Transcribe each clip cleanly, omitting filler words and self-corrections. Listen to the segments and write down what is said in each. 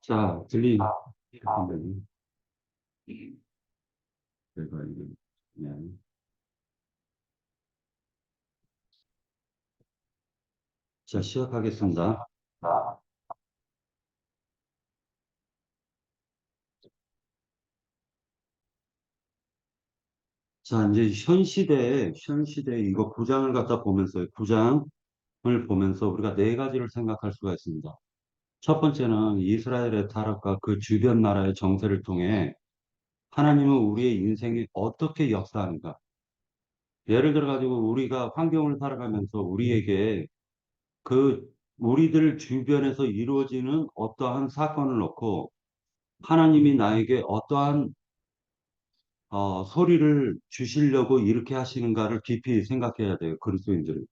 자, 들리는 제가 이거 그냥 자, 시작하겠습니다. 자, 이제 현 시대 이거 구장을 갖다 보면서, 구장을 보면서 우리가 네 가지를 생각할 수가 있습니다. 첫 번째는 이스라엘의 타락과 그 주변 나라의 정세를 통해 하나님은 우리의 인생에 어떻게 역사하는가. 예를 들어가지고 우리가 환경을 살아가면서 우리에게 그 우리들 주변에서 이루어지는 어떠한 사건을 놓고 하나님이 나에게 어떠한 소리를 주시려고 이렇게 하시는가를 깊이 생각해야 돼요. 그리스도인들은.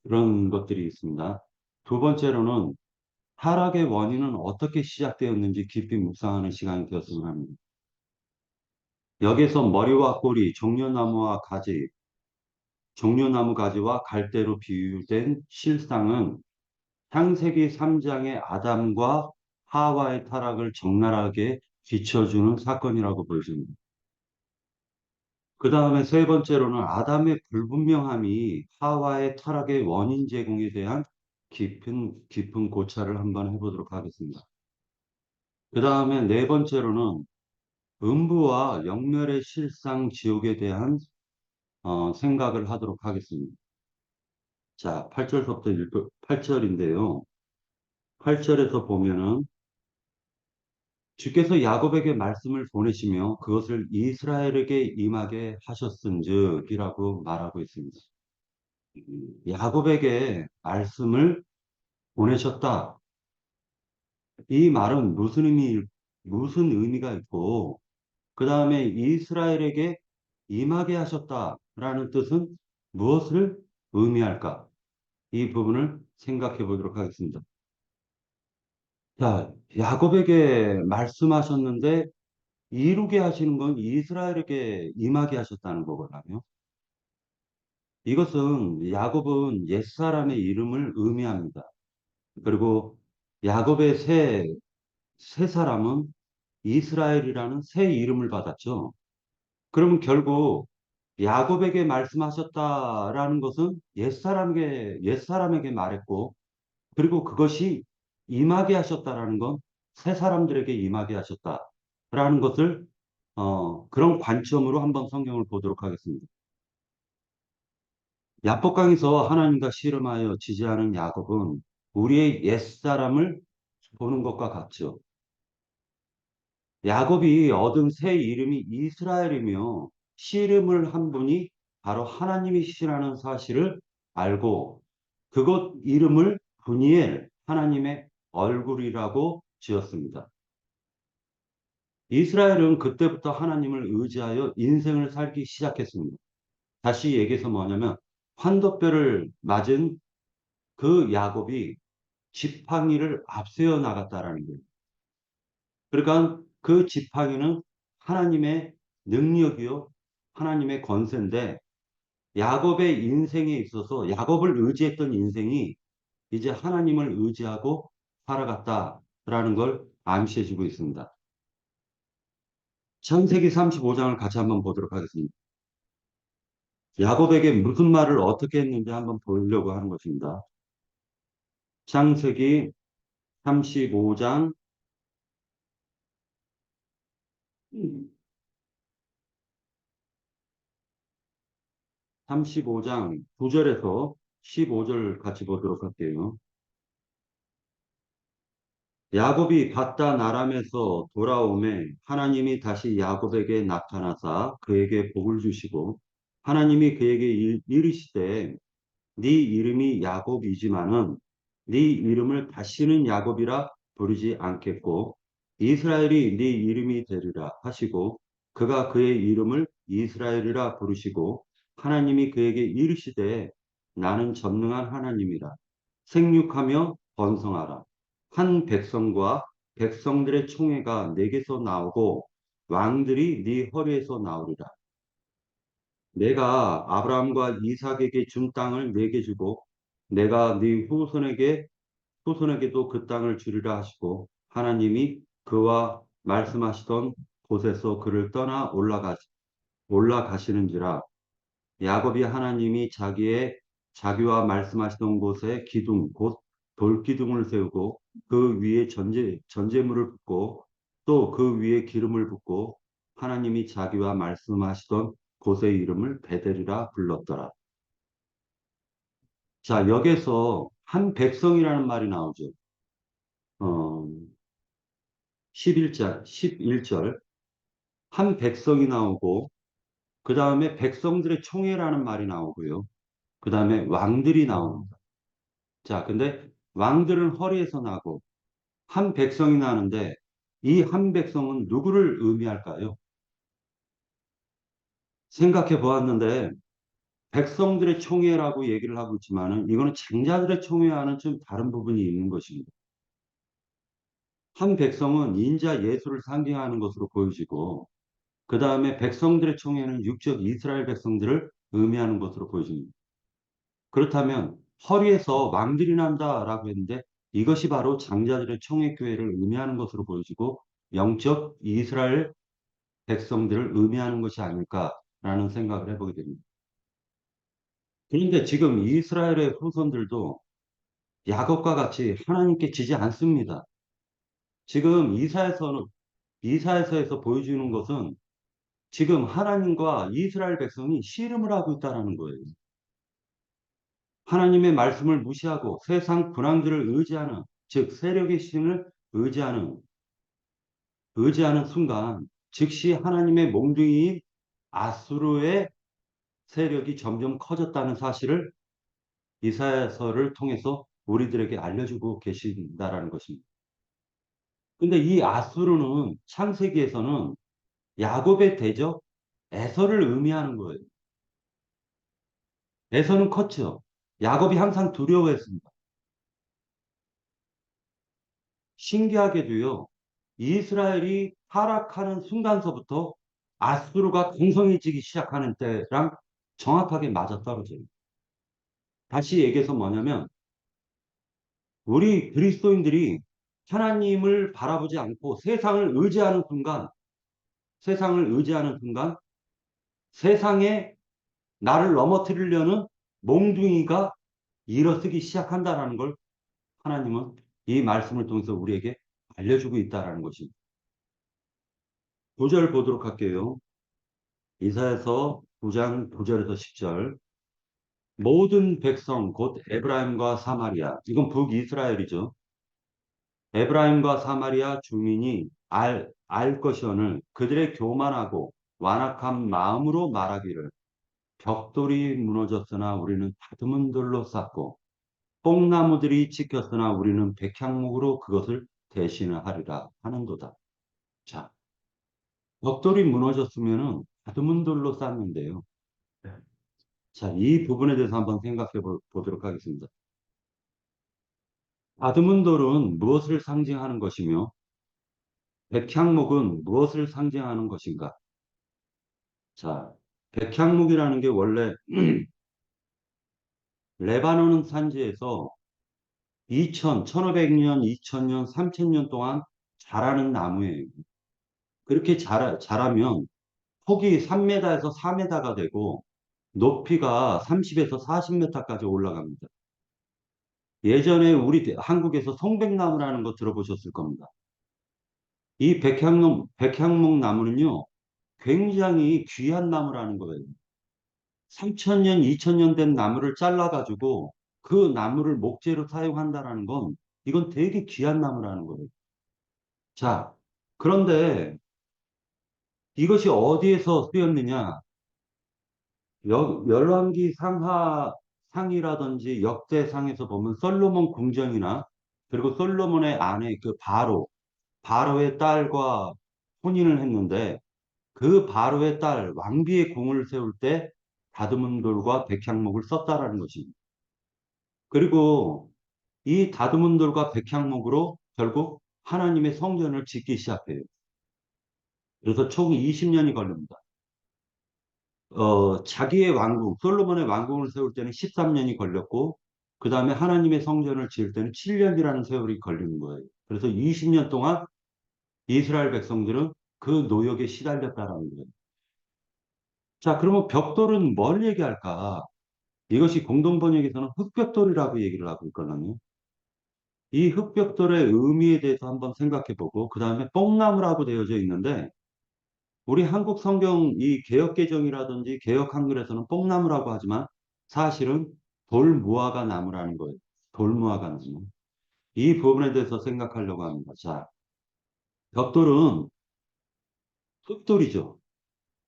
그런 것들이 있습니다. 두 번째로는 타락의 원인은 어떻게 시작되었는지 깊이 묵상하는 시간이 되었으면 합니다. 여기서 머리와 꼬리, 종려나무 가지와 갈대로 비유된 실상은 창세기 3장의 아담과 하와의 타락을 적나라하게 비춰주는 사건이라고 보여집니다. 그 다음에 세 번째로는 아담의 불분명함이 하와의 타락의 원인 제공에 대한 깊은 고찰을 한번 해보도록 하겠습니다. 그 다음에 네 번째로는 음부와 영멸의 실상 지옥에 대한 생각을 하도록 하겠습니다. 자, 8절부터 8절인데요. 8절에서 보면은 주께서 야곱에게 말씀을 보내시며 그것을 이스라엘에게 임하게 하셨은즉이라고 말하고 있습니다. 야곱에게 말씀을 보내셨다. 이 말은 무슨 의미가 있고, 그 다음에 이스라엘에게 임하게 하셨다라는 뜻은 무엇을 의미할까? 이 부분을 생각해 보도록 하겠습니다. 자, 야곱에게 말씀하셨는데 이루게 하시는 건 이스라엘에게 임하게 하셨다는 거거든요. 이것은 야곱은 옛사람의 이름을 의미합니다. 그리고 야곱의 새 사람은 이스라엘이라는 새 이름을 받았죠. 그러면 결국 야곱에게 말씀하셨다라는 것은 옛사람에게 말했고, 그리고 그것이 임하게 하셨다라는 건 새 사람들에게 임하게 하셨다라는 것을 그런 관점으로 한번 성경을 보도록 하겠습니다. 야복강에서 하나님과 씨름하여 지지하는 야곱은 우리의 옛사람을 보는 것과 같죠. 야곱이 얻은 새 이름이 이스라엘이며 씨름을 한 분이 바로 하나님이시라는 사실을 알고 그것 이름을 분이엘 하나님의 얼굴이라고 지었습니다. 이스라엘은 그때부터 하나님을 의지하여 인생을 살기 시작했습니다. 다시 얘기해서 뭐냐면 환도뼈를 맞은 그 야곱이 지팡이를 앞세워 나갔다라는 거예요. 그러니까 그 지팡이는 하나님의 능력이요, 하나님의 권세인데 야곱의 인생에 있어서 야곱을 의지했던 인생이 이제 하나님을 의지하고 살아갔다라는 걸 암시해주고 있습니다. 창세기 35장을 같이 한번 보도록 하겠습니다. 야곱에게 무슨 말을 어떻게 했는지 한번 보려고 하는 것입니다. 창세기 35장 35장 9절에서 15절 같이 보도록 할게요. 야곱이 밧단 아람에서 돌아오매 하나님이 다시 야곱에게 나타나사 그에게 복을 주시고 하나님이 그에게 이르시되 네 이름이 야곱이지만은 네 이름을 다시는 야곱이라 부르지 않겠고 이스라엘이 네 이름이 되리라 하시고 그가 그의 이름을 이스라엘이라 부르시고 하나님이 그에게 이르시되 나는 전능한 하나님이라 생육하며 번성하라 한 백성과 백성들의 총회가 내게서 나오고 왕들이 네 허리에서 나오리라. 내가 아브라함과 이삭에게 준 땅을 내게 주고 내가 네 후손에게도 그 땅을 주리라 하시고 하나님이 그와 말씀하시던 곳에서 그를 떠나 올라가시는지라. 야곱이 하나님이 자기와 말씀하시던 곳에 기둥 곧 돌기둥을 세우고 그 위에 전제물을 붓고 또 그 위에 기름을 붓고 하나님이 자기와 말씀하시던 곳의 이름을 베델이라 불렀더라. 자, 여기서 한 백성이라는 말이 나오죠. 어, 11절 한 백성이 나오고 그 다음에 백성들의 총회라는 말이 나오고요. 그 다음에 왕들이 나옵니다. 자, 근데 왕들은 허리에서 나고 한 백성이 나는데 이 한 백성은 누구를 의미할까요? 생각해 보았는데 백성들의 총회라고 얘기를 하고 있지만은 이거는 장자들의 총회와는 좀 다른 부분이 있는 것입니다. 한 백성은 인자 예수를 상징하는 것으로 보여지고 그 다음에 백성들의 총회는 육적 이스라엘 백성들을 의미하는 것으로 보여집니다. 그렇다면 허리에서 왕들이 난다라고 했는데 이것이 바로 장자들의 총회교회를 의미하는 것으로 보여지고 영적 이스라엘 백성들을 의미하는 것이 아닐까라는 생각을 해보게 됩니다. 그런데 지금 이스라엘의 후손들도 야곱과 같이 하나님께 지지 않습니다. 지금 이사야서에서 보여주는 것은 지금 하나님과 이스라엘 백성이 씨름을 하고 있다는 거예요. 하나님의 말씀을 무시하고 세상 군왕들을 의지하는, 즉 세력의 신을 의지하는 순간 즉시 하나님의 몽둥이인 아수르의 세력이 점점 커졌다는 사실을 이사야서를 통해서 우리들에게 알려주고 계신다라는 것입니다. 근데 이 아수르는 창세기에서는 야곱의 대적 에서를 의미하는 거예요. 에서는 컸죠. 야곱이 항상 두려워했습니다. 신기하게도요. 이스라엘이 타락하는 순간서부터 아수르가 강성해지기 시작하는 때랑 정확하게 맞아떨어져요. 다시 얘기해서 뭐냐면 우리 그리스도인들이 하나님을 바라보지 않고 세상을 의지하는 순간 세상에 나를 넘어뜨리려는 몽둥이가 일어서기 시작한다라는 걸 하나님은 이 말씀을 통해서 우리에게 알려주고 있다라는 것입니다. 9절 보도록 할게요. 이사야서 9장 9절에서 10절. 모든 백성 곧 에브라임과 사마리아, 이건 북이스라엘이죠. 에브라임과 사마리아 주민이 알 것이오늘 그들의 교만하고 완악한 마음으로 말하기를 벽돌이 무너졌으나 우리는 다듬은 돌로 쌓고 뽕나무들이 찍혔으나 우리는 백향목으로 그것을 대신하리라 하는도다. 자, 벽돌이 무너졌으면은 다듬은 돌로 쌓는데요. 네. 자, 이 부분에 대해서 한번 생각해 보도록 하겠습니다. 다듬은 돌은 무엇을 상징하는 것이며 백향목은 무엇을 상징하는 것인가? 자, 백향목이라는 게 원래 레바논 산지에서 1500년, 2000년, 3000년 동안 자라는 나무예요. 그렇게 자라면 폭이 3m에서 4m가 되고 높이가 30에서 40m까지 올라갑니다. 예전에 우리 한국에서 송백나무라는 거 들어보셨을 겁니다. 이 백향목 나무는요, 굉장히 귀한 나무라는 거예요. 3000년, 2000년 된 나무를 잘라가지고 그 나무를 목재로 사용한다라는 건 이건 되게 귀한 나무라는 거예요. 자, 그런데 이것이 어디에서 쓰였느냐? 열왕기 상이라든지 역대상에서 보면 솔로몬 궁전이나 그리고 솔로몬의 아내 그 바로의 딸과 혼인을 했는데 그 바로의 딸 왕비의 궁을 세울 때 다듬은 돌과 백향목을 썼다라는 것입니다. 그리고 이 다듬은 돌과 백향목으로 결국 하나님의 성전을 짓기 시작해요. 그래서 총 20년이 걸립니다. 자기의 왕궁, 솔로몬의 왕궁을 세울 때는 13년이 걸렸고, 그 다음에 하나님의 성전을 지을 때는 7년이라는 세월이 걸리는 거예요. 그래서 20년 동안 이스라엘 백성들은 그 노역에 시달렸다라는 거예요. 자, 그러면 벽돌은 뭘 얘기할까? 이것이 공동번역에서는 흑벽돌이라고 얘기를 하고 있거든요. 이 흑벽돌의 의미에 대해서 한번 생각해 보고, 그 다음에 뽕나무라고 되어져 있는데, 우리 한국 성경 이 개역개정이라든지 개역 한글에서는 뽕나무라고 하지만 사실은 돌무화과 나무라는 거예요. 돌무화과 나무. 이 부분에 대해서 생각하려고 합니다. 자, 벽돌은 흑돌이죠.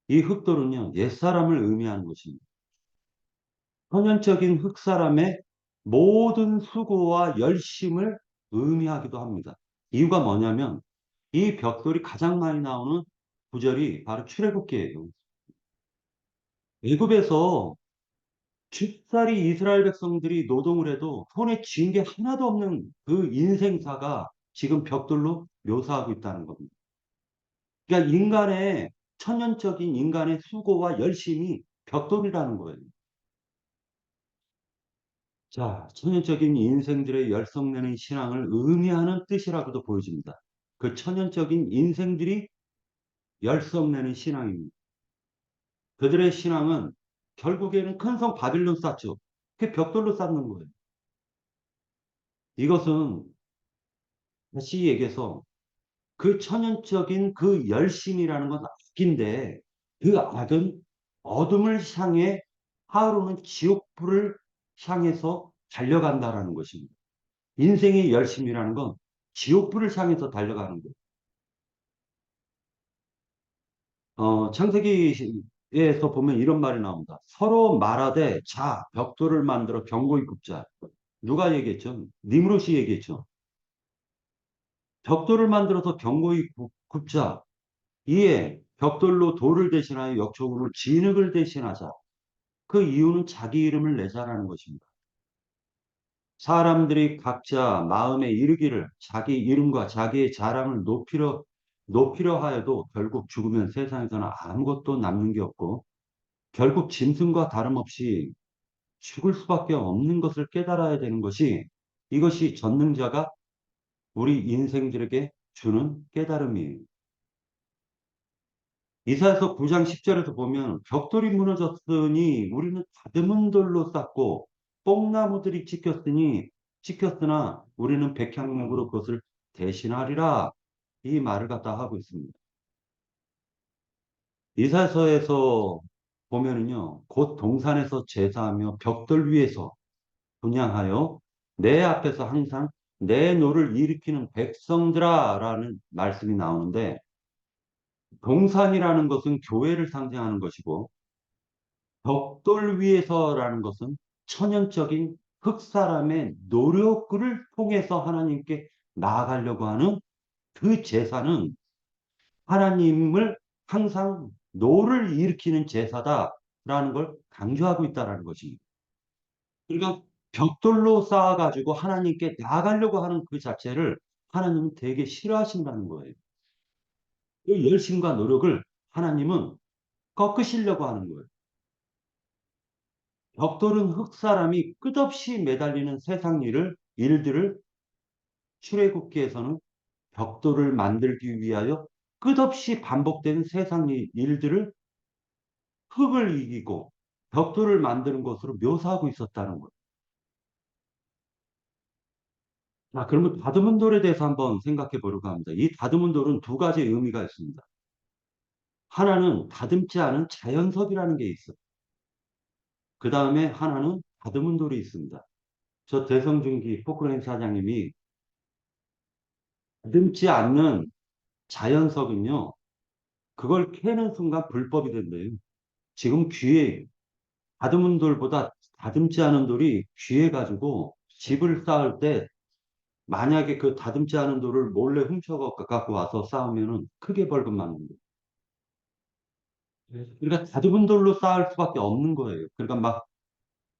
이 흑돌은요, 옛사람을 의미하는 것입니다. 천연적인 흑사람의 모든 수고와 열심을 의미하기도 합니다. 이유가 뭐냐면 이 벽돌이 가장 많이 나오는 구절이 바로 출애굽기예요. 애굽에서 쉽사리 이스라엘 백성들이 노동을 해도 손에 쥔 게 하나도 없는 그 인생사가 지금 벽돌로 묘사하고 있다는 겁니다. 그러니까 인간의 천연적인 인간의 수고와 열심이 벽돌이라는 거예요. 자, 천연적인 인생들의 열성내는 신앙을 의미하는 뜻이라고도 보여집니다. 그 천연적인 인생들이 열성내는 신앙입니다. 그들의 신앙은 결국에는 큰 성 바빌론 쌓죠. 그 벽돌로 쌓는 거예요. 이것은 다시 얘기해서 그 천연적인 그 열심이라는 건 악인데 그 악은 어둠을 향해 하루는 지옥불을 향해서 달려간다라는 것입니다. 인생의 열심이라는 건 지옥불을 향해서 달려가는 거예요. 창세기에서 보면 이런 말이 나옵니다. 서로 말하되 자 벽돌을 만들어 견고히 굽자. 누가 얘기했죠? 니무롯이 얘기했죠. 벽돌을 만들어서 견고히 굽자. 이에 벽돌로 돌을 대신하여 역적으로 진흙을 대신하자. 그 이유는 자기 이름을 내자라는 것입니다. 사람들이 각자 마음에 이르기를 자기 이름과 자기의 자랑을 높이려 하여도 결국 죽으면 세상에서는 아무것도 남는 게 없고 결국 짐승과 다름없이 죽을 수밖에 없는 것을 깨달아야 되는 것이 이것이 전능자가 우리 인생들에게 주는 깨달음이에요. 이사야서 9장 10절에서 보면 벽돌이 무너졌으니 우리는 다듬은 돌로 쌓고 뽕나무들이 찍혔으나 우리는 백향목으로 그것을 대신하리라 이 말을 갖다 하고 있습니다. 이사야서에서 보면은요 곧 동산에서 제사하며 벽돌 위에서 분향하여 내 앞에서 항상 내 노를 일으키는 백성들아라는 말씀이 나오는데 동산이라는 것은 교회를 상징하는 것이고 벽돌 위에서라는 것은 천연적인 흑사람의 노력을 통해서 하나님께 나아가려고 하는 그 제사는 하나님을 항상 노를 일으키는 제사다라는 걸 강조하고 있다는 것입니다. 그러니까 벽돌로 쌓아가지고 하나님께 나아가려고 하는 그 자체를 하나님은 되게 싫어하신다는 거예요. 그 열심과 노력을 하나님은 꺾으시려고 하는 거예요. 벽돌은 흙사람이 끝없이 매달리는 세상 일들을 출애굽기에서는 벽돌을 만들기 위하여 끝없이 반복되는 세상 일들을 흙을 이기고 벽돌을 만드는 것으로 묘사하고 있었다는 거예요. 자, 그러면 다듬은 돌에 대해서 한번 생각해 보려고 합니다. 이 다듬은 돌은 두 가지 의미가 있습니다. 하나는 다듬지 않은 자연석이라는 게 있어요. 그 다음에 하나는 다듬은 돌이 있습니다. 저 대성중기 포크레인 사장님이 다듬지 않는 자연석은요, 그걸 캐는 순간 불법이 된대요. 지금 귀에, 다듬은 돌보다 다듬지 않은 돌이 귀해가지고 집을 쌓을 때 만약에 그 다듬지 않은 돌을 몰래 훔쳐갖고 와서 쌓으면은 크게 벌금 맞는 거예요. 그러니까 다듬은 돌로 쌓을 수밖에 없는 거예요. 그러니까 막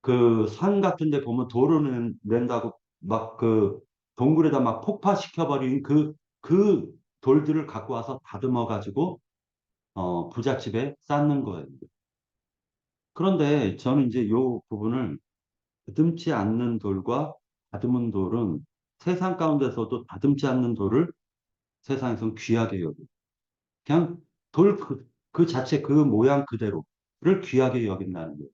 그 산 같은 데 보면 도로 낸다고 막 그 동굴에다 막 폭파시켜버린 그 돌들을 갖고 와서 다듬어 가지고 부잣집에 쌓는 거예요. 그런데 저는 이제 요 부분을 다듬지 않는 돌과 다듬은 돌은 세상 가운데서도 다듬지 않는 돌을 세상에선 귀하게 여겨. 그냥 돌 그 자체 그 모양 그대로를 귀하게 여긴다는 거예요.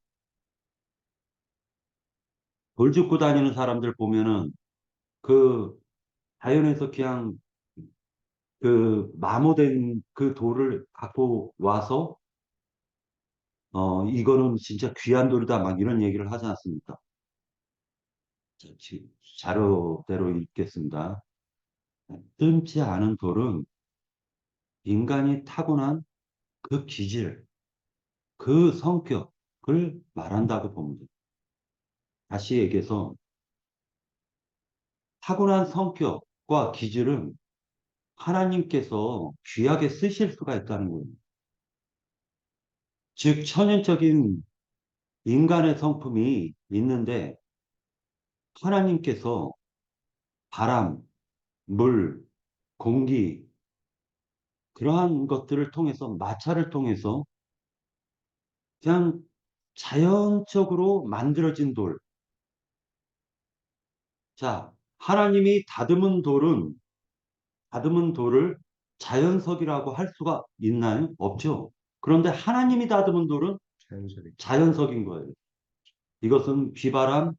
돌 짚고 다니는 사람들 보면은 그 자연에서 그냥 그 마모된 그 돌을 갖고 와서 이거는 진짜 귀한 돌이다 막 이런 얘기를 하지 않습니까? 자료대로 읽겠습니다. 뜸지 않은 돌은 인간이 타고난 그 기질, 그 성격을 말한다고 봅니다. 다시 얘기해서 타고난 성격과 기질은 하나님께서 귀하게 쓰실 수가 있다는 거예요. 즉, 천연적인 인간의 성품이 있는데 하나님께서 바람, 물, 공기, 그러한 것들을 통해서, 마찰을 통해서 그냥 자연적으로 만들어진 돌. 자, 하나님이 다듬은 돌을 자연석이라고 할 수가 있나요? 없죠. 그런데 하나님이 다듬은 돌은 자연석인 거예요. 이것은 비바람,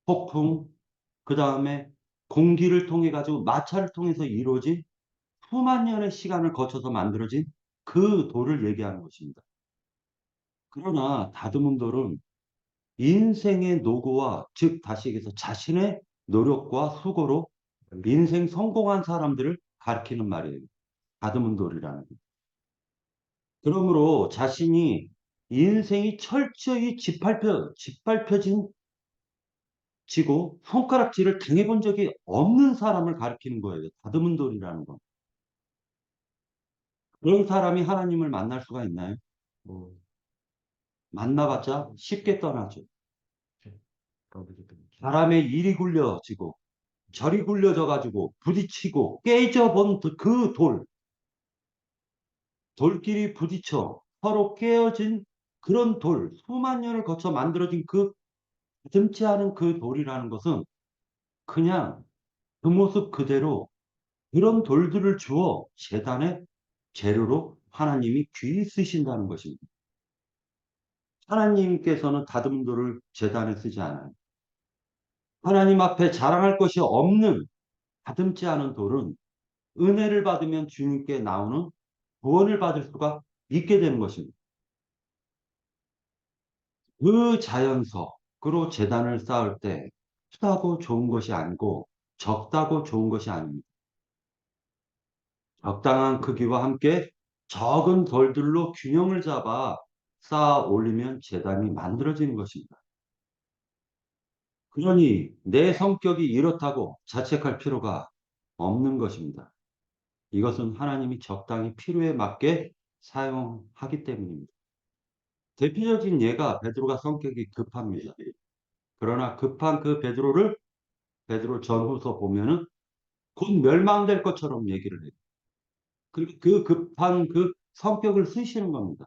폭풍, 그 다음에 공기를 통해 가지고 마찰을 통해서 이루어진 수만 년의 시간을 거쳐서 만들어진 그 돌을 얘기하는 것입니다. 그러나 다듬은 돌은 인생의 노고와 즉 다시 얘기해서 자신의 노력과 수고로 인생 성공한 사람들을 가리키는 말이에요. 다듬은 돌이라는 거. 그러므로 자신이 인생이 철저히 짓밟혀진 지고 손가락질을 당해본 적이 없는 사람을 가리키는 거예요. 다듬은 돌이라는 건. 그런 사람이 하나님을 만날 수가 있나요? 뭐, 만나봤자 쉽게 떠나죠. 바람에 이리 굴려지고 저리 굴려져 가지고 부딪히고 깨져본 그 돌끼리 부딪혀 서로 깨어진 그런 돌, 수만 년을 거쳐 만들어진 그 듬지 않은 그 돌이라는 것은 그냥 그 모습 그대로 그런 돌들을 주어 제단의 재료로 하나님이 귀히 쓰신다는 것입니다. 하나님께서는 다듬은 돌을 제단에 쓰지 않아요. 하나님 앞에 자랑할 것이 없는 다듬지 않은 돌은 은혜를 받으면 주님께 나오는 구원을 받을 수가 있게 되는 것입니다. 그 자연석으로 제단을 쌓을 때 크다고 좋은 것이 아니고 적다고 좋은 것이 아닙니다. 적당한 크기와 함께 적은 돌들로 균형을 잡아 쌓아 올리면 제단이 만들어지는 것입니다. 그러니 내 성격이 이렇다고 자책할 필요가 없는 것입니다. 이것은 하나님이 적당히 필요에 맞게 사용하기 때문입니다. 대표적인 예가 베드로가 성격이 급합니다. 그러나 급한 그 베드로 전후서 보면은 곧 멸망될 것처럼 얘기를 해요. 그리고 그 급한 그 성격을 쓰시는 겁니다.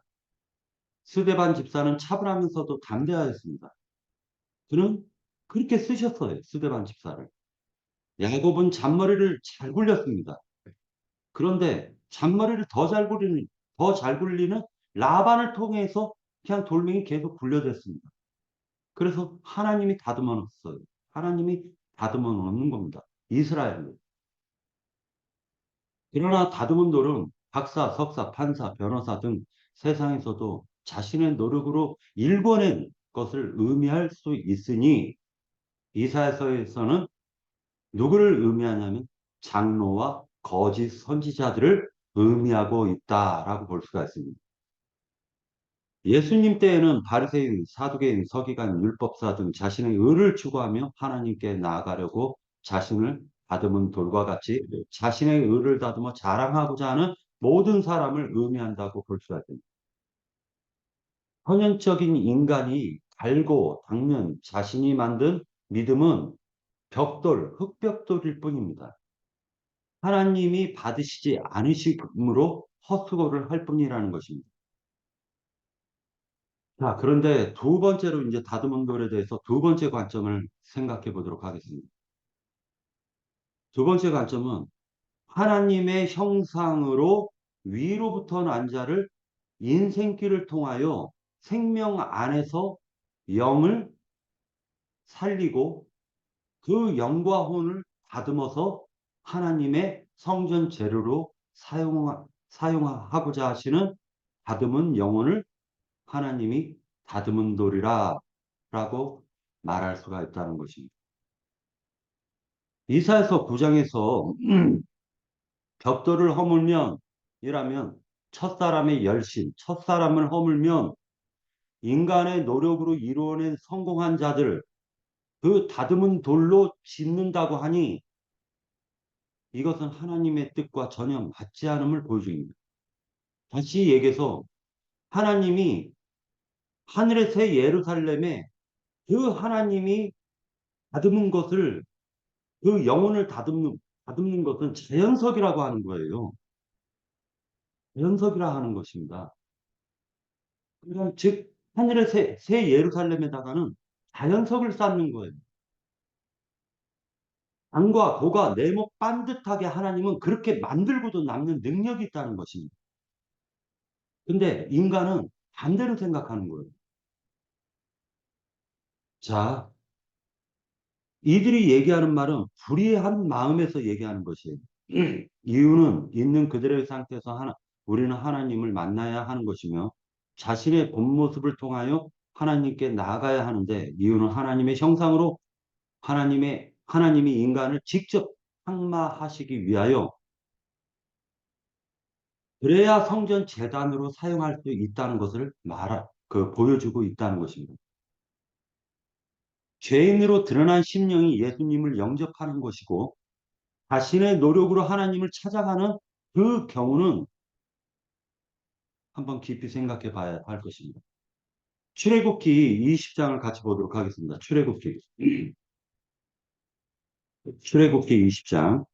스데반 집사는 차분하면서도 담대하였습니다. 그는 그렇게 쓰셨어요. 스데반 집사를. 야곱은 잔머리를 잘 굴렸습니다. 그런데 잔머리를 더 잘 굴리는 라반을 통해서 그냥 돌멩이 계속 굴려댔습니다. 그래서 하나님이 다듬어 놨어요. 하나님이 다듬어 놓는 겁니다. 이스라엘로. 그러나 다듬은 돌은 박사, 석사, 판사, 변호사 등 세상에서도 자신의 노력으로 일궈낸 것을 의미할 수 있으니 이사야서에서는 누구를 의미하냐면 장로와 거짓 선지자들을 의미하고 있다라고 볼 수가 있습니다. 예수님 때에는 바리새인, 사두개인, 서기관, 율법사 등 자신의 의를 추구하며 하나님께 나아가려고 자신을 다듬은 돌과 같이 자신의 의를 다듬어 자랑하고자 하는 모든 사람을 의미한다고 볼 수가 있습니다. 현현적인 인간이 갈고 닦는 자신이 만든 믿음은 흙벽돌일 뿐입니다. 하나님이 받으시지 않으심으로 헛수고를 할 뿐이라는 것입니다. 자, 그런데 두 번째로 이제 다듬은 돌에 대해서 두 번째 관점을 생각해 보도록 하겠습니다. 두 번째 관점은 하나님의 형상으로 위로부터 난 자를 인생길을 통하여 생명 안에서 영을 살리고 그 영과 혼을 다듬어서 하나님의 성전 재료로 사용하고자 하시는 다듬은 영혼을 하나님이 다듬은 돌이라 라고 말할 수가 있다는 것입니다. 이사야서 9장에서 벽돌을 허물면 이라면 첫사람의 열심, 첫사람을 허물면 인간의 노력으로 이루어낸 성공한 자들 그 다듬은 돌로 짓는다고 하니 이것은 하나님의 뜻과 전혀 맞지 않음을 보여줍니다. 다시 얘기해서 하나님이 하늘의 새 예루살렘에 그 하나님이 다듬은 것을 그 영혼을 다듬는 것은 자연석이라고 하는 거예요. 자연석이라 하는 것입니다. 그러니까 즉 하늘의 새 예루살렘에다가는 자연석을 쌓는 거예요. 강과 도가 네모 반듯하게 하나님은 그렇게 만들고도 남는 능력이 있다는 것입니다. 근데 인간은 반대로 생각하는 거예요. 자, 이들이 얘기하는 말은 불의한 마음에서 얘기하는 것이에요. 이유는 있는 그들의 상태에서 우리는 하나님을 만나야 하는 것이며 자신의 본 모습을 통하여 하나님께 나아가야 하는데 이유는 하나님의 형상으로 하나님이 인간을 직접 상마하시기 위하여 그래야 성전 재단으로 사용할 수 있다는 것을 보여주고 있다는 것입니다. 죄인으로 드러난 심령이 예수님을 영접하는 것이고 자신의 노력으로 하나님을 찾아가는 그 경우는 한번 깊이 생각해 봐야 할 것입니다. 출애굽기 20장을 같이 보도록 하겠습니다. 출애굽기 20장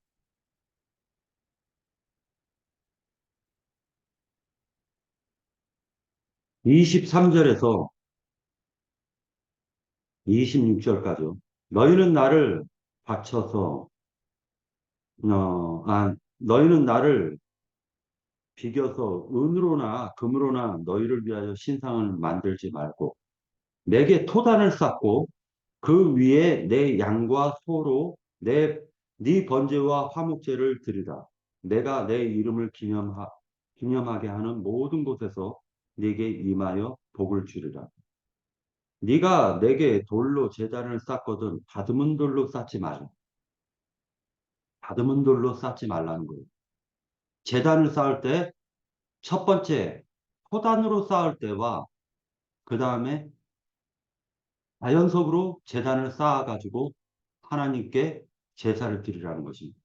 23절에서 26절까지요. 너희는 나를 바쳐서 너희는 나를 비겨서 은으로나 금으로나 너희를 위하여 신상을 만들지 말고 내게 토단을 쌓고 그 위에 내 양과 소로 네 번제와 화목제를 드리라. 내가 내 이름을 기념하게 하는 모든 곳에서 네게 임하여 복을 주리라. 네가 내게 돌로 제단을 쌓거든 다듬은 돌로 쌓지 말라. 다듬은 돌로 쌓지 말라는 거예요. 제단을 쌓을 때 첫 번째 토단으로 쌓을 때와 그 다음에 자연석으로 제단을 쌓아가지고 하나님께 제사를 드리라는 것입니다.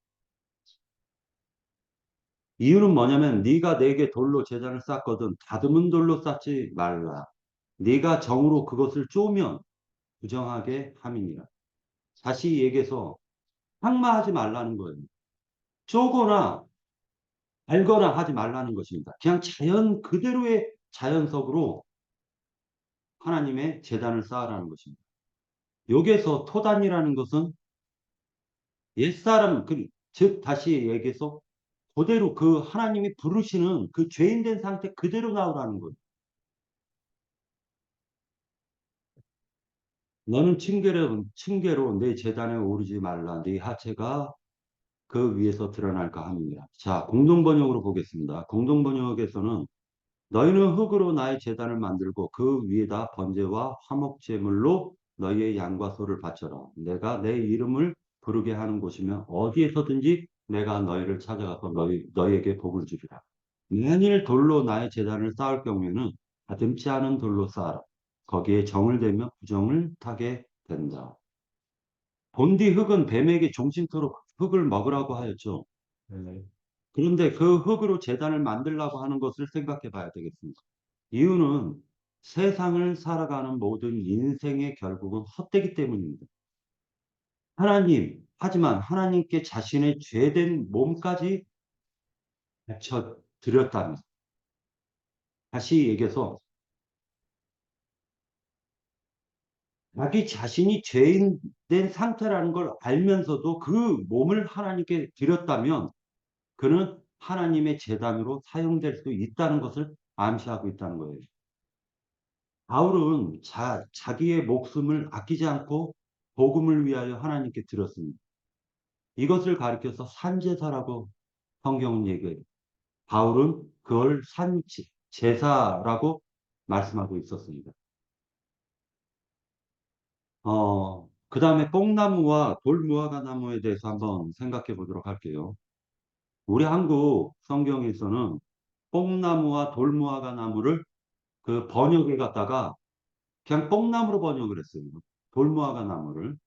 이유는 뭐냐면 네가 내게 돌로 제단을 쌓거든 다듬은 돌로 쌓지 말라. 네가 정으로 그것을 쪼면 부정하게 함이니라. 다시 얘기해서 항마하지 말라는 거예요. 쪼거나 알거나 하지 말라는 것입니다. 그냥 자연 그대로의 자연석으로 하나님의 제단을 쌓으라는 것입니다. 여기에서 토단이라는 것은 옛사람, 즉 다시 얘기해서 그대로 그 하나님이 부르시는 그 죄인된 상태 그대로 나오라는 거예요. 너는 층계로 내 제단에 오르지 말라. 네 하체가 그 위에서 드러날까 합니다. 자, 공동번역으로 보겠습니다. 공동번역에서는 너희는 흙으로 나의 제단을 만들고 그 위에다 번제와 화목제물로 너희의 양과 소를 바쳐라. 내가 내 이름을 부르게 하는 곳이면 어디에서든지 내가 너희를 찾아가서 너희에게 복을 주리라. 만일 돌로 나의 제단을 쌓을 경우에는 다듬지 않은 돌로 쌓아라. 거기에 정을 대며 부정을 타게 된다. 본디 흙은 뱀에게 종신토록 흙을 먹으라고 하였죠. 네. 그런데 그 흙으로 제단을 만들라고 하는 것을 생각해 봐야 되겠습니다. 이유는 세상을 살아가는 모든 인생의 결국은 헛되기 때문입니다. 하지만 하나님께 자신의 죄된 몸까지 바쳐 드렸다면, 다시 얘기해서 자기 자신이 죄인된 상태라는 걸 알면서도 그 몸을 하나님께 드렸다면 그는 하나님의 제단으로 사용될 수 있다는 것을 암시하고 있다는 거예요. 바울은 자기의 목숨을 아끼지 않고 복음을 위하여 하나님께 드렸습니다. 이것을 가리켜서 산제사라고 성경은 얘기해요. 바울은 그걸 제사라고 말씀하고 있었습니다. 그 다음에 뽕나무와 돌무화과 나무에 대해서 한번 생각해 보도록 할게요. 우리 한국 성경에서는 뽕나무와 돌무화과 나무를 그 번역을 갖다가 그냥 뽕나무로 번역을 했어요. 돌무화과 나무를.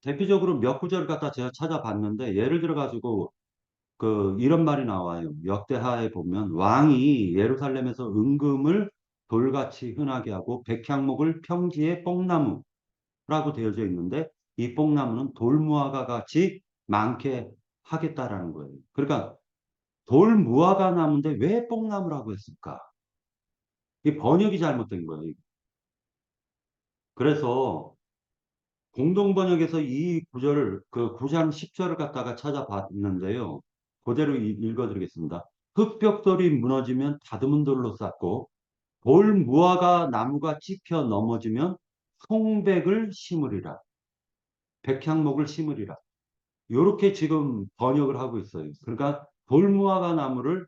대표적으로 몇 구절을 갖다 제가 찾아봤는데 예를 들어 가지고 그 이런 말이 나와요. 역대하에 보면 왕이 예루살렘에서 은금을 돌같이 흔하게 하고 백향목을 평지에 뽕나무라고 되어져 있는데 이 뽕나무는 돌무화과 같이 많게 하겠다라는 거예요. 그러니까 돌무화과 나무인데 왜 뽕나무라고 했을까? 이 번역이 잘못된 거예요. 그래서 공동번역에서 이 구절을 그 9장 10절을 갖다가 찾아봤는데요. 그대로 읽어드리겠습니다. 흙벽돌이 무너지면 다듬은 돌로 쌓고 돌 무화과 나무가 찝혀 넘어지면 송백을 심으리라. 백향목을 심으리라. 이렇게 지금 번역을 하고 있어요. 그러니까 돌 무화과 나무를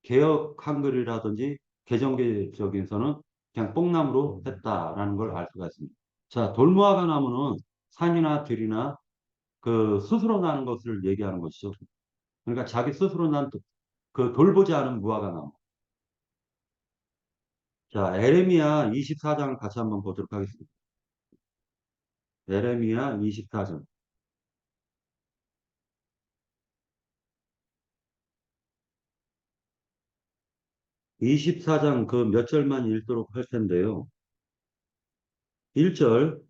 개역 한글이라든지 개정개적에서는 그냥 뽕나무로 했다라는 걸 알 수가 있습니다. 자, 돌무화과 나무는 산이나 들이나 그 스스로 나는 것을 얘기하는 것이죠. 그러니까 자기 스스로 난 그 돌보지 않은 무화과 나무. 자, 에레미야 24장을 같이 한번 보도록 하겠습니다. 에레미야 24장. 24장 그 몇 절만 읽도록 할 텐데요. 1절,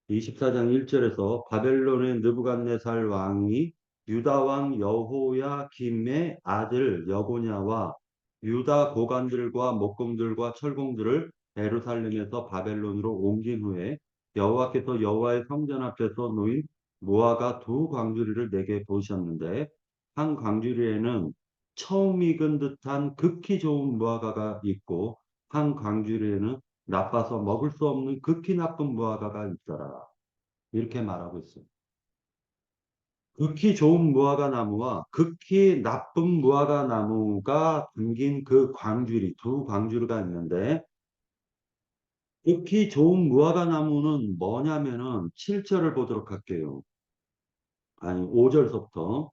24장 1절에서 바벨론의 느부갓네살 왕이 유다 왕 여호야김의 아들 여고냐와 유다 고관들과 목공들과 철공들을 예루살렘에서 바벨론으로 옮긴 후에 여호와께서 여호와의 성전 앞에서 놓인 무화과 두 광주리를 내게 보셨는데 한 광주리에는 처음 익은 듯한 극히 좋은 무화과가 있고 한 광주리에는 나빠서 먹을 수 없는 극히 나쁜 무화과가 있더라. 이렇게 말하고 있어요. 극히 좋은 무화과 나무와 극히 나쁜 무화과 나무가 담긴 그 광주리, 두 광주리가 있는데 극히 좋은 무화과 나무는 뭐냐면은 7절을 보도록 할게요. 아니, 5절서부터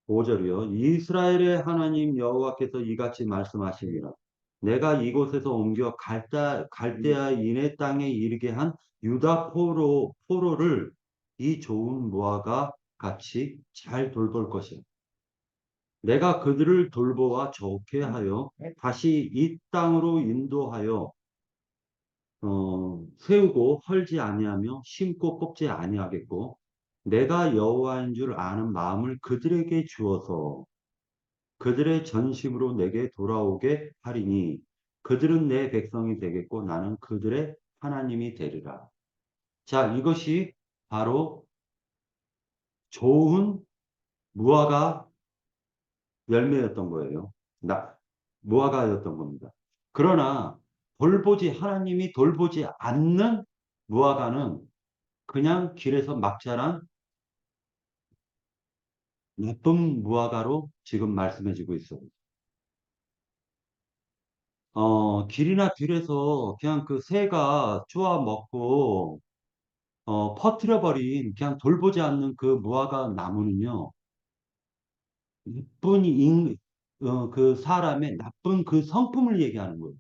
5절이요. 이스라엘의 하나님 여호와께서 이같이 말씀하시니라. 내가 이곳에서 옮겨 갈대아 인의 땅에 이르게 한 유다 포로를 이 좋은 무화과 같이 잘 돌볼 것이야. 내가 그들을 돌보아 좋게 하여 다시 이 땅으로 인도하여 세우고 헐지 아니하며 심고 뽑지 아니하겠고 내가 여호와인 줄 아는 마음을 그들에게 주어서 그들의 전심으로 내게 돌아오게 하리니 그들은 내 백성이 되겠고 나는 그들의 하나님이 되리라. 자, 이것이 바로 좋은 무화과 열매였던 거예요. 무화과였던 겁니다. 그러나 하나님이 돌보지 않는 무화과는 그냥 길에서 막 자란 나쁜 무화과로 지금 말씀해주고 있어요. 길이나 들에서 그냥 그 새가 쪼아 먹고 퍼뜨려버린 그냥 돌보지 않는 그 무화과 나무는요, 나쁜 그 사람의 나쁜 그 성품을 얘기하는 거예요.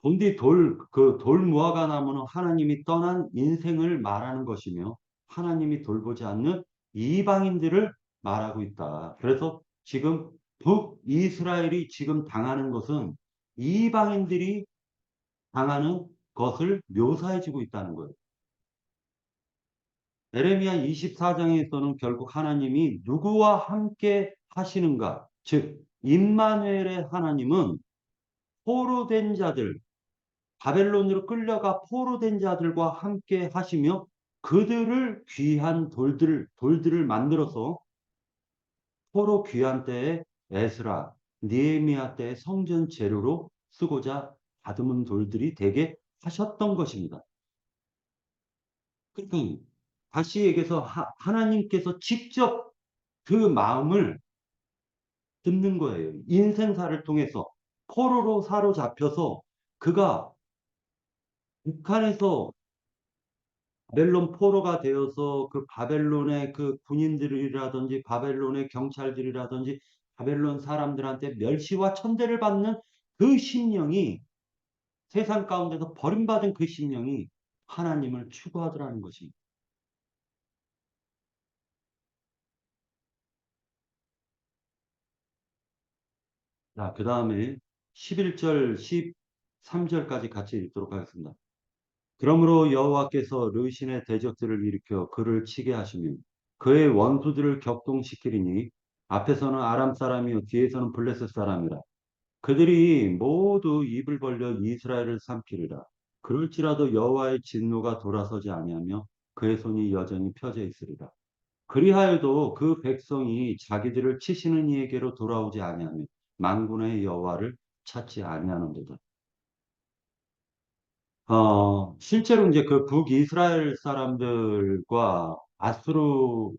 본디 그 돌무화과 나무는 하나님이 떠난 인생을 말하는 것이며 하나님이 돌보지 않는 이방인들을 말하고 있다. 그래서 지금 북이스라엘이 지금 당하는 것은 이방인들이 당하는 것을 묘사해주고 있다는 거예요. 에레미야 24장에서는 결국 하나님이 누구와 함께 하시는가? 즉, 임마누엘의 하나님은 포로된 자들, 바벨론으로 끌려가 포로된 자들과 함께 하시며 그들을 귀한 돌들을 만들어서 포로 귀한 때에 에스라, 느헤미야 때의 성전 재료로 쓰고자 다듬은 돌들이 되게 하셨던 것입니다. 그러니까 다시 얘기해서 하나님께서 직접 그 마음을 듣는 거예요. 인생사를 통해서 포로로 사로잡혀서 그가 북한에서 바벨론 포로가 되어서 그 바벨론의 그 군인들이라든지 바벨론의 경찰들이라든지 바벨론 사람들한테 멸시와 천대를 받는 그 심령이 세상 가운데서 버림받은 그 심령이 하나님을 추구하더라는 것입니다. 자, 그 다음에 11절, 13절까지 같이 읽도록 하겠습니다. 그러므로 여호와께서 르신의 대적들을 일으켜 그를 치게 하시며 그의 원수들을 격동시키리니 앞에서는 아람 사람이요 뒤에서는 블레셋 사람이라 그들이 모두 입을 벌려 이스라엘을 삼키리라. 그럴지라도 여호와의 진노가 돌아서지 아니하며 그의 손이 여전히 펴져 있으리라. 그리하여도 그 백성이 자기들을 치시는 이에게로 돌아오지 아니하며 만군의 여호와를 찾지 아니하는도다. 실제로 이제 그 북이스라엘 사람들과 아수르와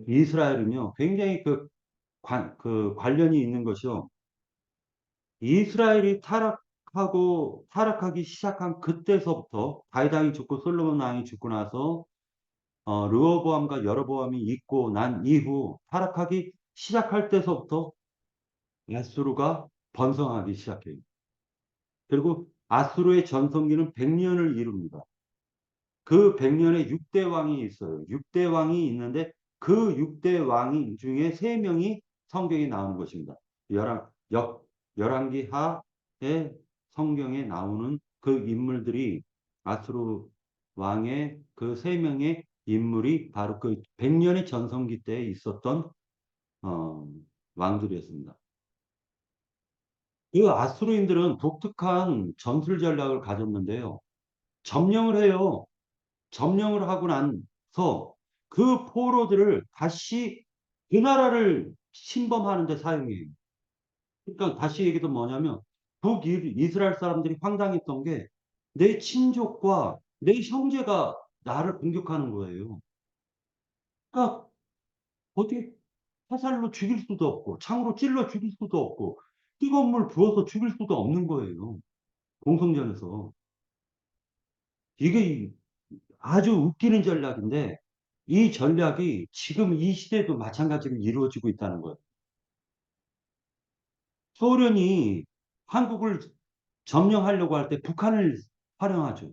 이스라엘은요, 굉장히 그 관련이 있는 것이요. 이스라엘이 타락하기 시작한 그때서부터 다윗 왕이 죽고 솔로몬 왕이 죽고 나서 르호보암과 여로보암이 있고 난 이후 타락하기 시작할 때서부터 아수르가 번성하기 시작해요. 그리고 아수르의 전성기는 100년을 이룹니다. 그 100년에 6대 왕이 있어요. 6대 왕이 있는데 그 6대 왕 중에 3명이 성경에 나오는 것입니다. 열왕기 하의 성경에 나오는 그 인물들이 아수르 왕의 그 3명의 인물이 바로 그 100년의 전성기 때에 있었던 어, 왕들이었습니다. 그 아수르인들은 독특한 전술 전략을 가졌는데요. 점령을 해요. 점령을 하고 나서 그 포로들을 다시 그 나라를 침범하는 데 사용해요. 그러니까 다시 얘기도 뭐냐면 북이스라엘 사람들이 황당했던 게 내 친족과 내 형제가 나를 공격하는 거예요. 그러니까 어떻게 화살로 죽일 수도 없고 창으로 찔러 죽일 수도 없고 뜨거운 물 부어서 죽일 수도 없는 거예요. 공성전에서. 이게 아주 웃기는 전략인데 이 전략이 지금 이 시대도 마찬가지로 이루어지고 있다는 거예요. 소련이 한국을 점령하려고 할 때 북한을 활용하죠.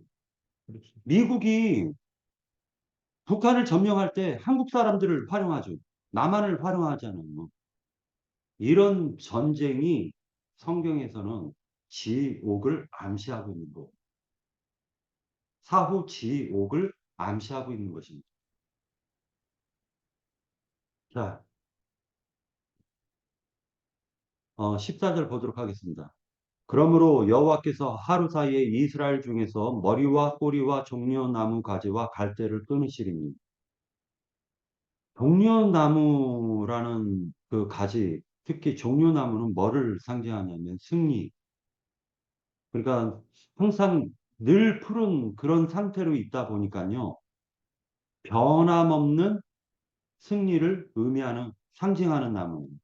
미국이 북한을 점령할 때 한국 사람들을 활용하죠. 남한을 활용하잖아요. 이런 전쟁이 성경에서는 지옥을 암시하고 있는 거. 사후 지옥을 암시하고 있는 것입니다. 자, 14절 보도록 하겠습니다. 그러므로 여호와께서 하루 사이에 이스라엘 중에서 머리와 꼬리와 종려나무 가지와 갈대를 끊으시리니 종려나무라는 그 가지 특히 종려나무는 뭐를 상징하냐면 승리 그러니까 항상 늘 푸른 그런 상태로 있다 보니까요 변함없는 승리를 의미하는 상징하는 나무입니다.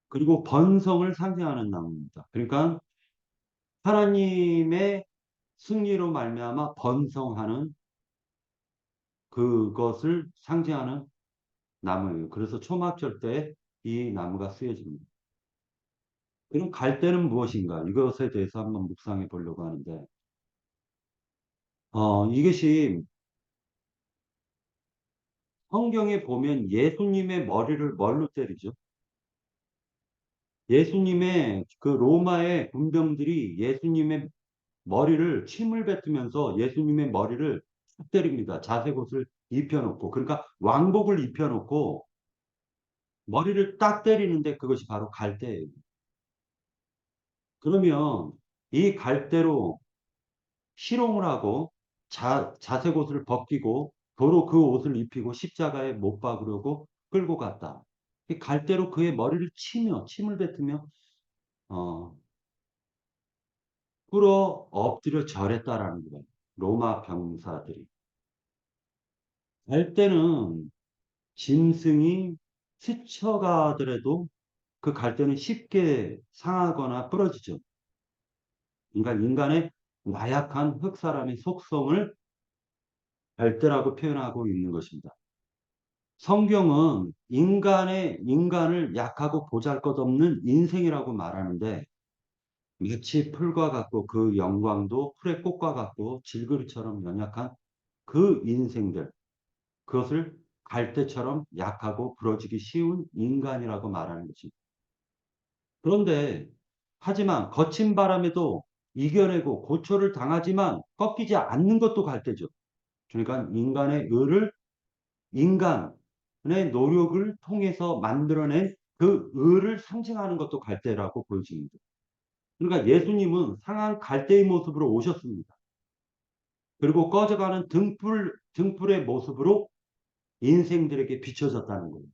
그리고 번성을 상징하는 나무입니다. 그러니까 하나님의 승리로 말미암아 번성하는 그것을 상징하는 나무예요. 그래서 초막절 때 이 나무가 쓰여집니다. 그럼 갈대는 무엇인가? 이것에 대해서 한번 묵상해 보려고 하는데, 이것이 성경에 보면 예수님의 머리를 뭘로 때리죠? 예수님의 그 로마의 군병들이 예수님의 머리를 침을 뱉으면서 예수님의 머리를 탁 때립니다. 자색옷을 입혀놓고. 그러니까 왕복을 입혀놓고 머리를 딱 때리는데 그것이 바로 갈대예요. 그러면 이 갈대로 희롱을 하고 자색 옷을 벗기고 도로 그 옷을 입히고 십자가에 못 박으려고 끌고 갔다. 이 갈대로 그의 머리를 치며 침을 뱉으며 어, 꿇어 엎드려 절했다라는 거예요. 로마 병사들이. 갈대는 짐승이 스쳐가더라도 그 갈대는 쉽게 상하거나 부러지죠. 그러니까 인간의 나약한 흙사람의 속성을 갈대라고 표현하고 있는 것입니다. 성경은 인간을 약하고 보잘것없는 인생이라고 말하는데 마치 풀과 같고 그 영광도 풀의 꽃과 같고 질그릇처럼 연약한 그 인생들 그것을 갈대처럼 약하고 부러지기 쉬운 인간이라고 말하는 것입니다. 그런데 하지만 거친 바람에도 이겨내고 고초를 당하지만 꺾이지 않는 것도 갈대죠. 그러니까 인간의 노력을 통해서 만들어낸 그 의를 상징하는 것도 갈대라고 보여집니다. 그러니까 예수님은 상한 갈대의 모습으로 오셨습니다. 그리고 꺼져가는 등불의 모습으로 인생들에게 비춰졌다는 거예요.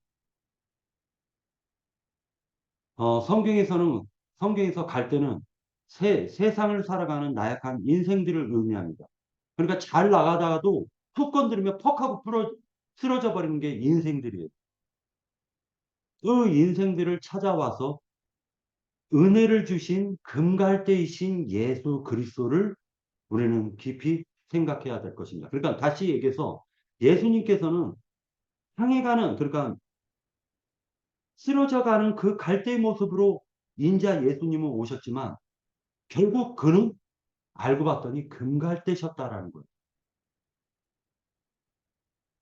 어, 성경에서는, 성경에서 갈대는 세상을 살아가는 나약한 인생들을 의미합니다. 그러니까 잘 나가다가도 툭 건드리면 퍽 하고 쓰러져 버리는 게 인생들이에요. 그 인생들을 찾아와서 은혜를 주신 금갈대이신 예수 그리스도를 우리는 깊이 생각해야 될 것입니다. 그러니까 다시 얘기해서 예수님께서는 향해가는 그러니까 쓰러져가는 그 갈대의 모습으로 인자 예수님은 오셨지만 결국 그는 알고 봤더니 금갈대셨다라는 거예요.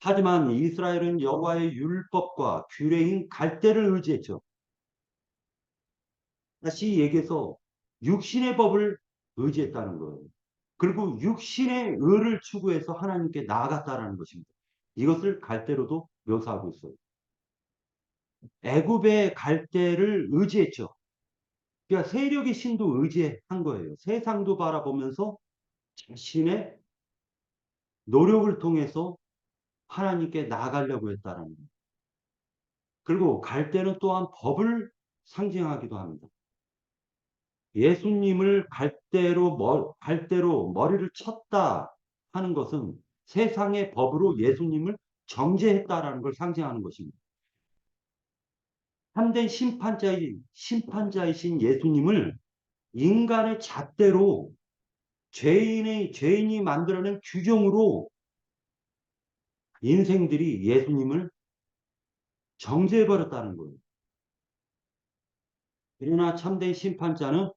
하지만 이스라엘은 여호와의 율법과 규례인 갈대를 의지했죠. 다시 얘기해서 육신의 법을 의지했다는 거예요. 그리고 육신의 의를 추구해서 하나님께 나아갔다라는 것입니다. 이것을 갈대로도 묘사하고 있어요. 애굽의 갈대를 의지했죠. 그러니까 세력의 신도 의지한 거예요. 세상도 바라보면서 자신의 노력을 통해서 하나님께 나아가려고 했다라는 거예요. 그리고 갈대는 또한 법을 상징하기도 합니다. 예수님을 갈대로 머리를 쳤다 하는 것은 세상의 법으로 예수님을 정죄했다라는 걸 상징하는 것입니다. 참된 심판자이신 예수님을 인간의 잣대로 죄인이 만들어낸 규정으로 인생들이 예수님을 정죄해버렸다는 거예요. 그러나 참된 심판자는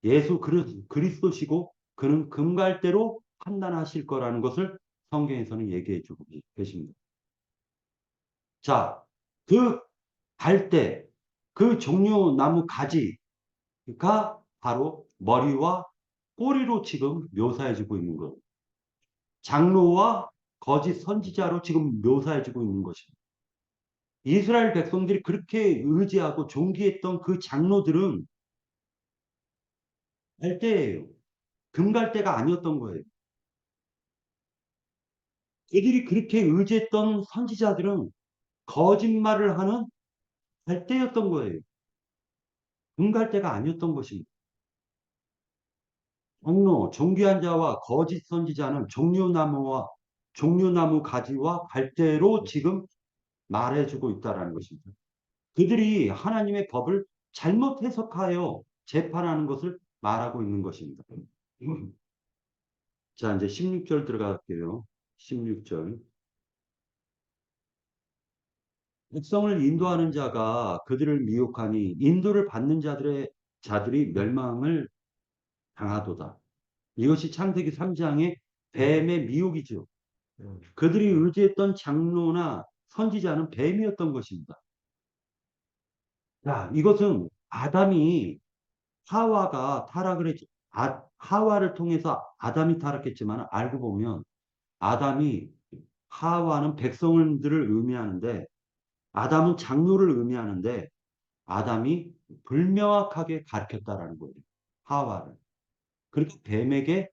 예수 그리스도시고 그는 금갈대로 판단하실 거라는 것을 성경에서는 얘기해 주고 계십니다. 자, 그 갈대, 그 종려 나무 가지가 바로 머리와 꼬리로 지금 묘사해지고 있는 거예요. 장로와 거짓 선지자로 지금 묘사해지고 있는 것입니다. 이스라엘 백성들이 그렇게 의지하고 존귀했던 그 장로들은 갈대예요. 금갈대가 아니었던 거예요. 그들이 그렇게 의지했던 선지자들은 거짓말을 하는 갈대였던 거예요. 금갈대가 아니었던 것입니다. 존귀한 자와 거짓 선지자는 종려나무 가지와 갈대로 지금 말해주고 있다는 것입니다. 그들이 하나님의 법을 잘못 해석하여 재판하는 것을 말하고 있는 것입니다. 자, 이제 16절 들어갈게요. 16절. 백성을 인도하는 자가 그들을 미혹하니 인도를 받는 자들이 멸망을 당하도다. 이것이 창세기 3장의 뱀의 미혹이죠. 그들이 의지했던 장로나 선지자는 뱀이었던 것입니다. 자, 이것은 하와가 타락을 했, 하와를 통해서 아담이 타락했지만 알고 보면 아담이 하와는 백성들을 의미하는데 아담은 장로를 의미하는데 아담이 불명확하게 가르쳤다라는 거예요. 하와를. 그리고 뱀에게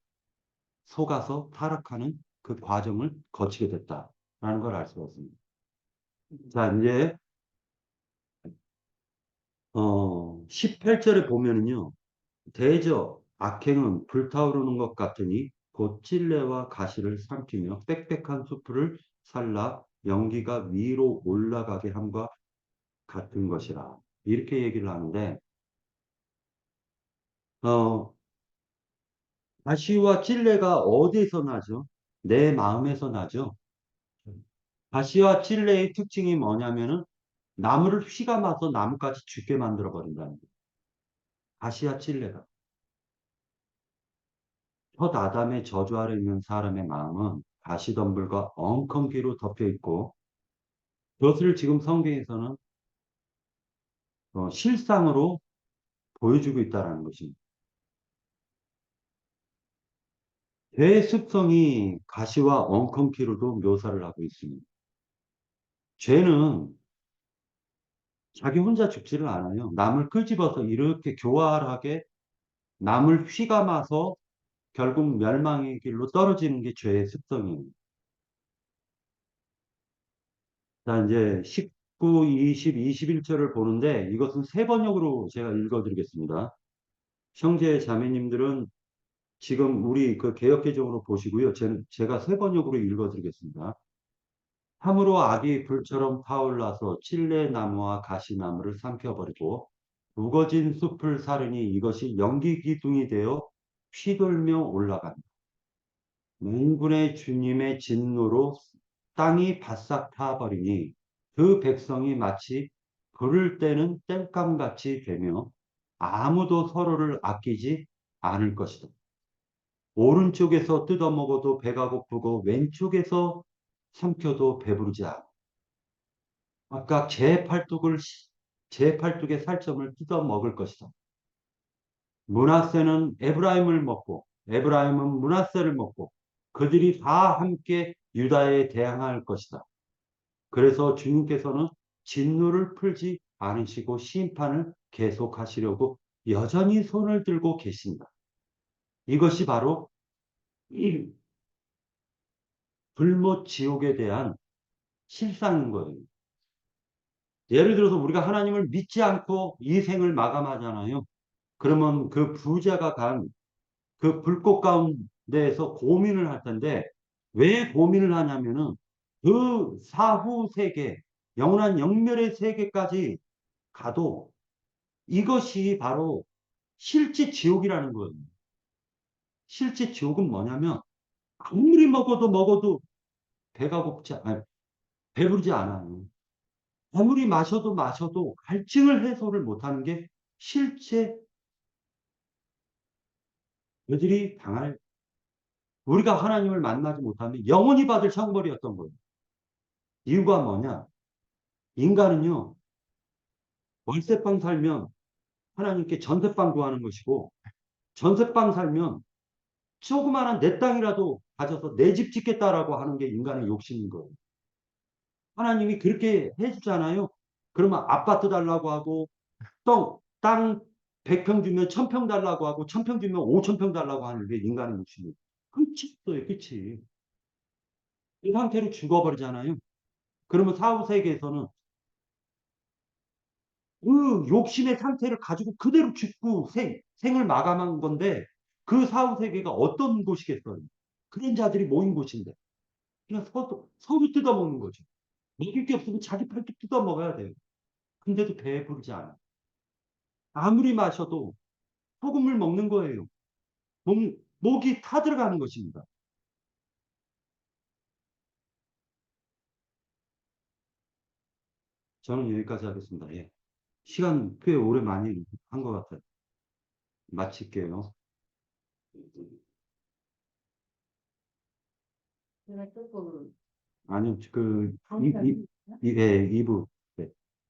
속아서 타락하는 그 과정을 거치게 됐다라는 걸 알 수가 있습니다. 자, 이제 18절에 보면은요. 대저 악행은 불타오르는 것 같으니 곧 찔레와 가시를 삼키며 빽빽한 숲을 살라 연기가 위로 올라가게 함과 같은 것이라. 이렇게 얘기를 하는데 어, 가시와 찔레가 어디에서 나죠? 내 마음에서 나죠. 가시와 찔레의 특징이 뭐냐면은 나무를 휘감아서 나무까지 죽게 만들어 버린다는 거예요. 가시와 찔레가. 첫 아담의 저주 아래 있는 사람의 마음은 가시덤불과 엉겅퀴로 덮여 있고 그것을 지금 성경에서는 실상으로 보여주고 있다는 것입니다. 죄의 습성이 가시와 엉겅퀴로도 묘사를 하고 있습니다. 죄는 자기 혼자 죽지를 않아요. 남을 끄집어서 이렇게 교활하게 남을 휘감아서 결국 멸망의 길로 떨어지는 게 죄의 습성이에요. 자, 이제 19, 20, 21절을 보는데 이것은 세 번역으로 제가 읽어드리겠습니다. 형제 자매님들은 지금 우리 그 개역개정으로 보시고요. 제가 세 번역으로 읽어드리겠습니다. 참으로 악이 불처럼 타올라서 칠레나무와 가시나무를 삼켜버리고 우거진 숲을 사르니 이것이 연기 기둥이 되어 휘돌며 올라간다. 맹군의 주님의 진노로 땅이 바싹 타버리니 그 백성이 마치 부를 때는 땔감같이 되며 아무도 서로를 아끼지 않을 것이다. 오른쪽에서 뜯어먹어도 배가 고프고 왼쪽에서 삼켜도 배부르지 않아. 아까 제 팔뚝의 살점을 뜯어먹을 것이다. 므낫세는 에브라임을 먹고 에브라임은 므낫세를 먹고 그들이 다 함께 유다에 대항할 것이다. 그래서 주님께서는 진노를 풀지 않으시고 심판을 계속하시려고 여전히 손을 들고 계신다. 이것이 바로 이 불못 지옥에 대한 실상인 거예요. 예를 들어서 우리가 하나님을 믿지 않고 이 생을 마감하잖아요. 그러면 그 부자가 간 그 불꽃 가운데에서 고민을 할 텐데 왜 고민을 하냐면은 그 사후 세계, 영원한 영멸의 세계까지 가도 이것이 바로 실제 지옥이라는 거예요. 실제 지옥은 뭐냐면 아무리 먹어도 배가 아니, 배부르지 않아요. 아무리 마셔도 갈증을 해소를 못하는 게 실제 그들이 당할 우리가 하나님을 만나지 못하면 영원히 받을 형벌이었던 거예요. 이유가 뭐냐? 인간은요, 월세방 살면 하나님께 전세방 구하는 것이고, 전세방 살면 조그마한 내 땅이라도 가져서 내 집 짓겠다라고 하는 게 인간의 욕심인 거예요. 하나님이 그렇게 해주잖아요. 그러면 아파트 달라고 하고, 또 땅 100평 주면 1000평 달라고 하고, 1000평 주면 5000평 달라고 하는 게 인간의 욕심이에요. 끝이 없어요, 끝이. 이 상태로 죽어버리잖아요. 그러면 사후 세계에서는 그 욕심의 상태를 가지고 그대로 죽고 생을 마감한 건데 그 사후 세계가 어떤 곳이겠어요? 그런 자들이 모인 곳인데 그냥 서로 뜯어먹는 거죠. 먹을 게 없으면 자기 팔뚝 뜯어먹어야 돼요. 근데도 배부르지 않아. 아무리 마셔도 소금을 먹는 거예요. 목, 목이 타들어가는 것입니다. 저는 여기까지 하겠습니다. 예. 시간 꽤 오래 많이 한 것 같아요. 마칠게요. 아니요, 그, 예, 2부